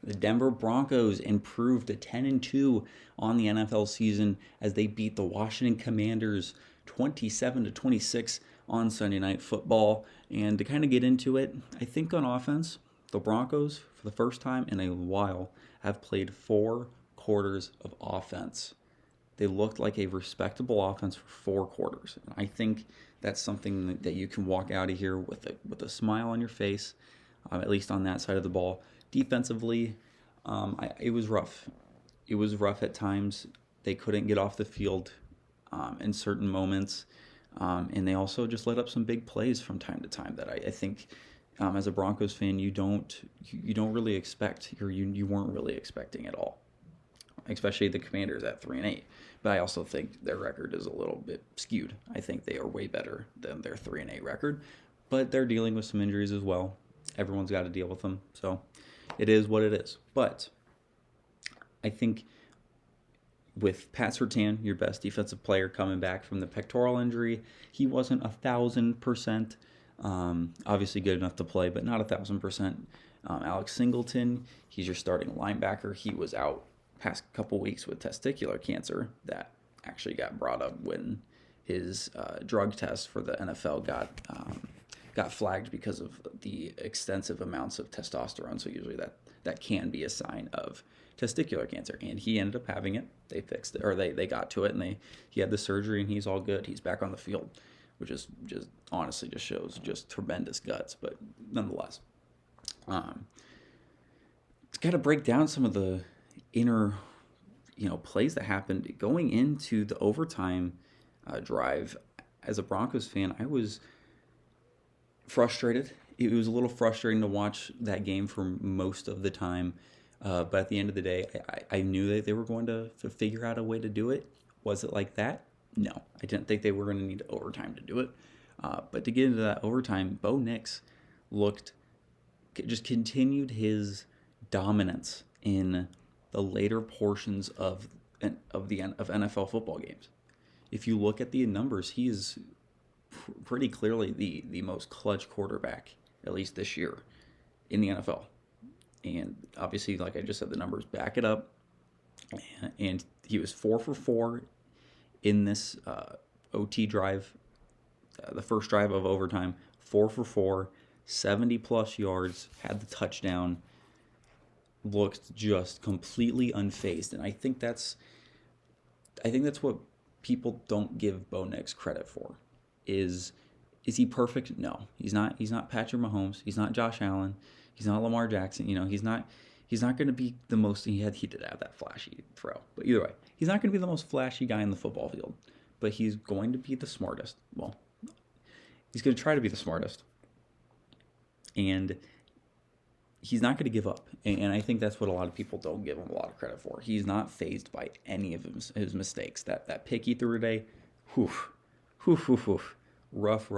The Denver Broncos improved to 10-2 on the NFL season as they beat the Washington Commanders 27-26 on Sunday Night Football. And to kind of get into it, I think on offense, the Broncos, for the first time in a while, have played 4 quarters of offense. They looked like a respectable offense for 4 quarters. And I think that's something that you can walk out of here with a smile on your face, at least on that side of the ball. Defensively, it was rough. It was rough at times. They couldn't get off the field in certain moments, and they also just let up some big plays from time to time that I think, as a Broncos fan, you don't really expect, or you weren't really expecting at all. Especially the Commanders at 3-8. But I also think their record is a little bit skewed. I think they are way better than their 3-8 record, but they're dealing with some injuries as well. Everyone's got to deal with them, so it is what it is. But I think with Pat Surtain, your best defensive player, coming back from the pectoral injury, he wasn't 1,000%. Obviously good enough to play, but not 1,000%. Alex Singleton, he's your starting linebacker. He was out past couple weeks with testicular cancer that actually got brought up when his drug test for the NFL got flagged because of the extensive amounts of testosterone. So usually that can be a sign of testicular cancer, and he ended up having it. They fixed it, or they got to it, and he had the surgery, and he's all good. He's back on the field, which is just honestly just shows just tremendous guts. But nonetheless, it's got to break down some of the inner, plays that happened going into the overtime drive. As a Broncos fan, I was frustrated. It was a little frustrating to watch that game for most of the time. But at the end of the day, I knew that they were going to figure out a way to do it. Was it like that? No. I didn't think they were going to need overtime to do it. But to get into that overtime, Bo Nix just continued his dominance in the later portions of NFL football games. If you look at the numbers, he is pretty clearly the most clutch quarterback, at least this year, in the NFL. And obviously, like I just said, the numbers back it up. And he was 4 for 4 in this OT drive, the first drive of overtime. 4 for 4, 70-plus yards, had the touchdown, looked just completely unfazed. And I think that's what people don't give Bo Nix credit for. Is he perfect? No. He's not Patrick Mahomes. He's not Josh Allen. He's not Lamar Jackson. He's not going to be the most. He did have that flashy throw, but either way, he's not going to be the most flashy guy in the football field. But he's going to be the smartest. Well, he's going to try to be the smartest, and he's not going to give up. And I think that's what a lot of people don't give him a lot of credit for. He's not fazed by any of his mistakes. That pick he threw today, rough.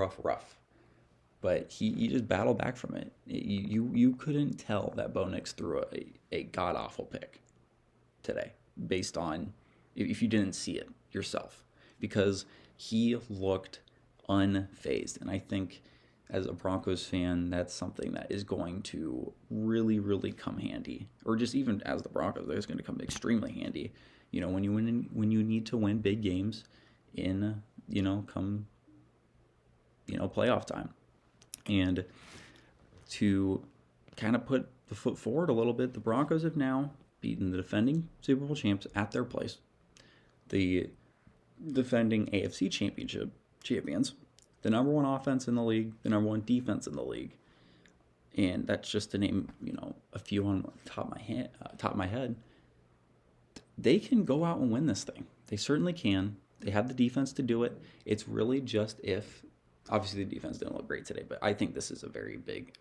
But he just battled back from it. You couldn't tell that Bo Nix threw a god-awful pick today based on if you didn't see it yourself, because he looked unfazed. And I think as a Broncos fan, that's something that is going to really, really come handy. Or just even as the Broncos, it's going to come extremely handy. When you need to win big games in, come, playoff time. And to kind of put the foot forward a little bit, the Broncos have now beaten the defending Super Bowl champs at their place, the defending AFC Championship champions, the number one offense in the league, the number one defense in the league. And that's just to name, a few on top of my head. They can go out and win this thing. They certainly can. They have the defense to do it. It's really just if. Obviously, the defense didn't look great today, but I think this is a very big,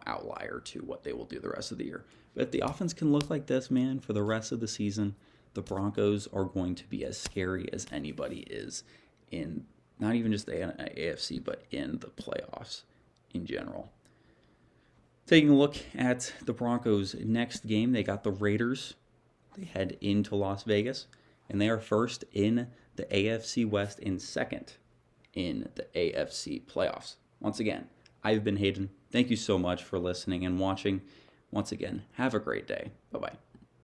outlier to what they will do the rest of the year. But if the offense can look like this, man, for the rest of the season, the Broncos are going to be as scary as anybody is in not even just the AFC, but in the playoffs in general. Taking a look at the Broncos' next game, they got the Raiders. They head into Las Vegas, and they are first in the AFC West and second in the AFC playoffs. Once again, I've been Hayden. Thank you so much for listening and watching. Once again, have a great day. Bye-bye.